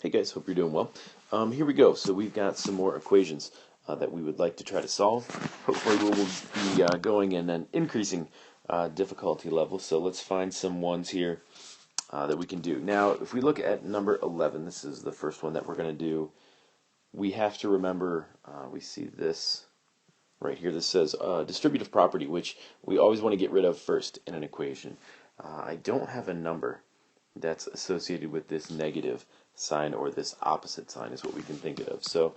Hey guys, hope you're doing well. Here we go. So we've got some more equations that we would like to try to solve. Hopefully we will be going in an increasing difficulty level. So let's find some ones here that we can do. Now, if we look at number 11, this is the first one that we're going to do. We have to remember, we see this right here. This says distributive property, which we always want to get rid of first in an equation. I don't have a number that's associated with this negative sign, or this opposite sign is what we can think of. So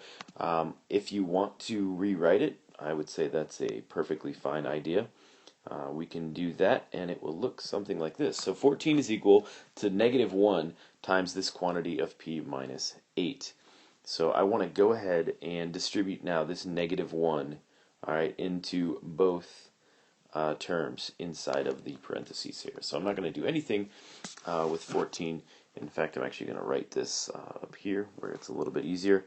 if you want to rewrite it, I would say that's a perfectly fine idea. We can do that, and it will look something like this. So 14 is equal to negative 1 times this quantity of p minus 8. So I want to go ahead and distribute now this negative 1, all right, into both terms inside of the parentheses here. So I'm not going to do anything with 14. In fact, I'm actually going to write this up here where it's a little bit easier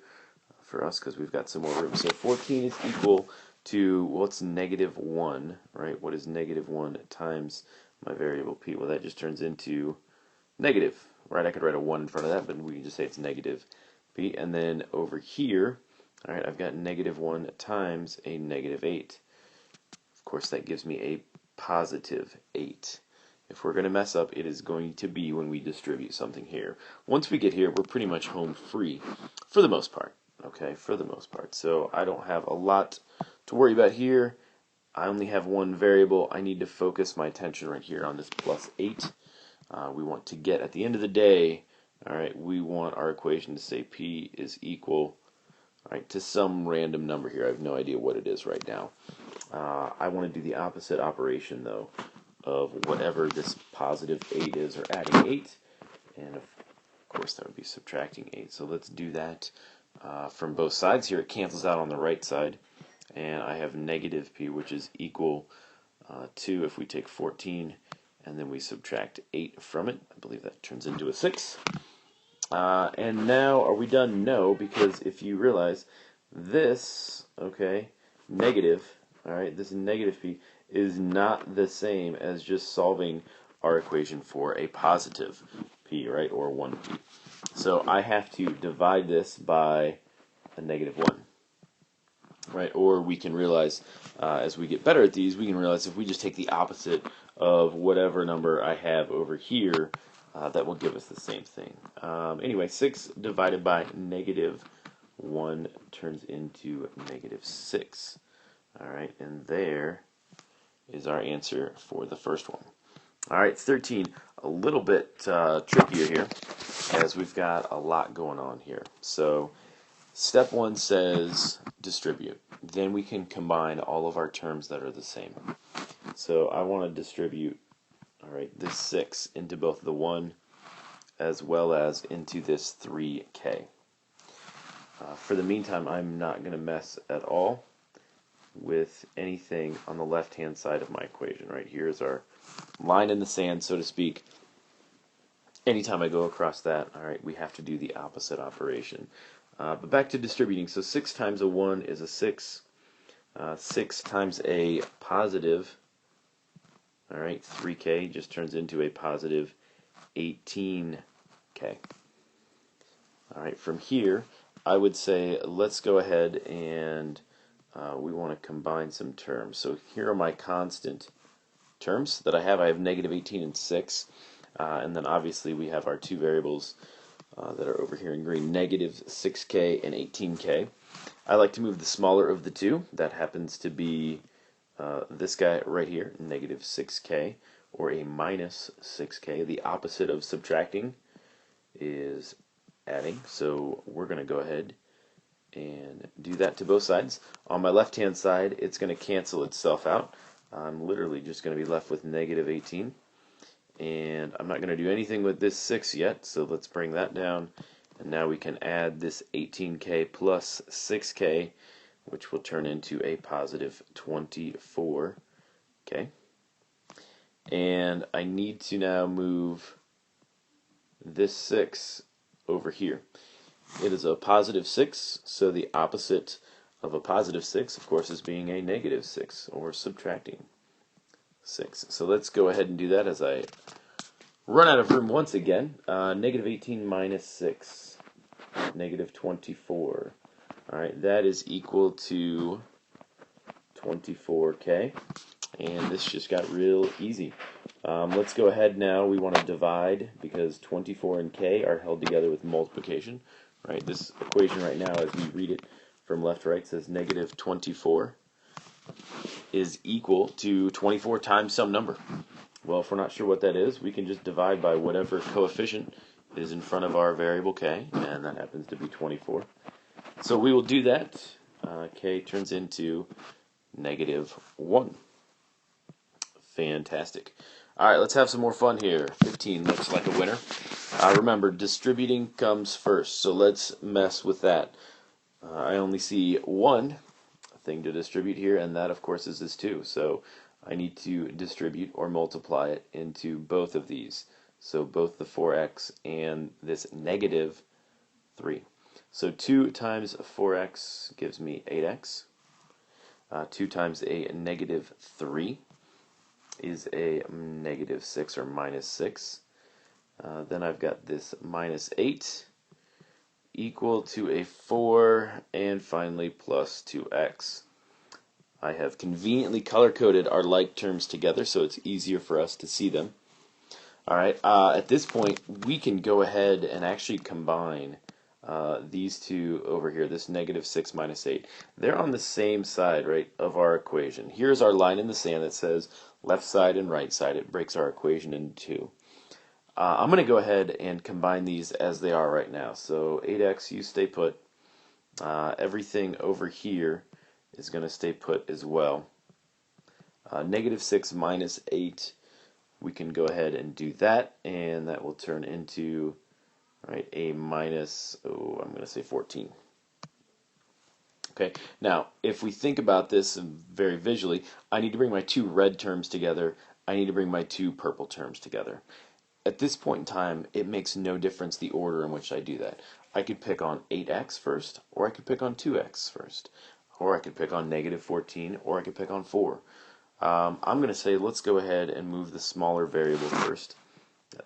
for us because we've got some more room. So 14 is equal to, what's negative 1, right? What is negative 1 times my variable p? Well, that just turns into negative, right? I could write a 1 in front of that, but we can just say it's negative p. And then over here, all right, I've got negative 1 times a negative 8. Of course, that gives me a positive 8. If we're going to mess up, it is going to be when we distribute something here. Once we get here, we're pretty much home free for the most part. Okay, for the most part. So I don't have a lot to worry about here. I only have one variable. I need to focus my attention right here on this plus 8. We want to get, at the end of the day, all right, we want our equation to say p is equal, all right, to some random number here. I have no idea what it is right now. I want to do the opposite operation, though, of whatever this positive 8 is, or adding 8. And of course, that would be subtracting 8. So let's do that from both sides here. It cancels out on the right side. And I have negative p, which is equal to, if we take 14 and then we subtract 8 from it, I believe that turns into a 6. And now, are we done? No, because if you realize this, okay, negative, all right, this negative p is not the same as just solving our equation for a positive p, right, or 1p. So I have to divide this by a negative 1, right? Or we can realize, as we get better at these, we can realize if we just take the opposite of whatever number I have over here, that will give us the same thing. Anyway, 6 divided by negative 1 turns into negative 6. All right, and there is our answer for the first one. All right, 13, a little bit trickier here, as we've got a lot going on here. So step 1 says distribute. Then we can combine all of our terms that are the same. So I want to distribute, all right, this 6 into both the 1 as well as into this 3k. For the meantime, I'm not going to mess at all with anything on the left-hand side of my equation. Right here is our line in the sand, so to speak. Anytime I go across that, all right, we have to do the opposite operation. But back to distributing. So 6 times a 1 is a 6. 6 times a positive, all right, 3k just turns into a positive 18k. All right, from here, I would say let's go ahead and we want to combine some terms. So here are my constant terms that I have. I have negative 18 and 6. And then obviously we have our two variables that are over here in green, negative 6k and 18k. I like to move the smaller of the two. That happens to be this guy right here, negative 6k, or a minus 6k. The opposite of subtracting is adding. So we're going to go ahead and do that to both sides. On my left-hand side, it's going to cancel itself out. I'm literally just going to be left with negative 18. And I'm not going to do anything with this 6 yet, so let's bring that down. And now we can add this 18k plus 6k, which will turn into a positive 24k. And I need to now move this 6 over here. It is a positive 6, so the opposite of a positive 6, of course, is being a negative 6, or subtracting 6. So let's go ahead and do that as I run out of room once again. Negative 18 minus 6. negative 24. Alright, that is equal to 24k, and this just got real easy. Let's go ahead now. We want to divide because 24 and k are held together with multiplication. Right? This equation right now, as we read it from left to right, says negative 24 is equal to 24 times some number. Well, if we're not sure what that is, we can just divide by whatever coefficient is in front of our variable k, and that happens to be 24. So we will do that. K turns into negative 1. Fantastic. Alright, let's have some more fun here. 15 looks like a winner. Remember, distributing comes first, so let's mess with that. I only see one thing to distribute here, and that, of course, is this 2. So I need to distribute or multiply it into both of these. So both the 4x and this negative 3. So 2 times 4x gives me 8x. 2 times a negative 3 is a negative 6 or minus 6. Then I've got this minus 8 equal to a 4, and finally plus 2x. I have conveniently color-coded our like terms together so it's easier for us to see them. Alright, at this point we can go ahead and actually combine these two over here, this negative 6 minus 8. They're on the same side, right, of our equation. Here's our line in the sand that says left side and right side. It breaks our equation into 2. I'm going to go ahead and combine these as they are right now. So 8x, you stay put. Everything over here is going to stay put as well. Negative 6 minus 8, we can go ahead and do that, and that will turn into a minus, I'm going to say 14. Okay, now if we think about this very visually, I need to bring my 2 red terms together. I need to bring my 2 purple terms together. At this point in time, it makes no difference the order in which I do that. I could pick on 8x first, or I could pick on 2x first, or I could pick on negative 14, or I could pick on 4. I'm going to say let's go ahead and move the smaller variable first.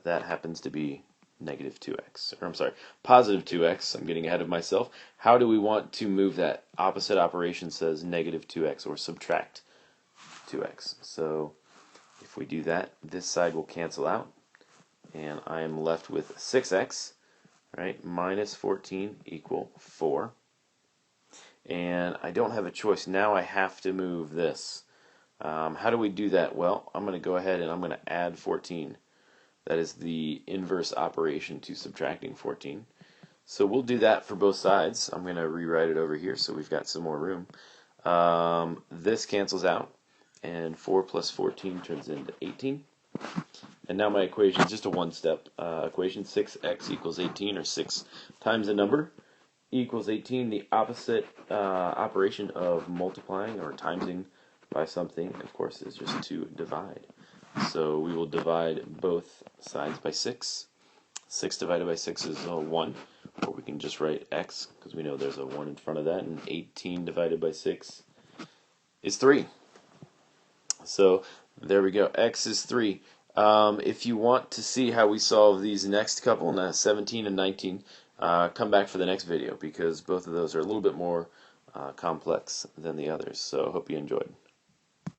That happens to be negative 2x, or I'm sorry, positive 2x. I'm getting ahead of myself. How do we want to move that? Opposite operation says negative 2x, or subtract 2x. So if we do that, this side will cancel out, and I am left with 6x, right, minus 14 equal 4. And I don't have a choice. Now I have to move this. How do we do that? Well, I'm going to go ahead and I'm going to add 14. That is the inverse operation to subtracting 14. So we'll do that for both sides. I'm going to rewrite it over here so we've got some more room. This cancels out, and 4 plus 14 turns into 18. And now my equation is just a one-step equation. 6x equals 18, or 6 times a number equals 18. The opposite operation of multiplying or timesing by something, of course, is just to divide. So we will divide both sides by 6. 6 divided by 6 is 1, or we can just write x, because we know there's a 1 in front of that, and 18 divided by 6 is 3. So there we go, x is 3. If you want to see how we solve these next couple, 17 and 19, come back for the next video, because both of those are a little bit more complex than the others. So I hope you enjoyed.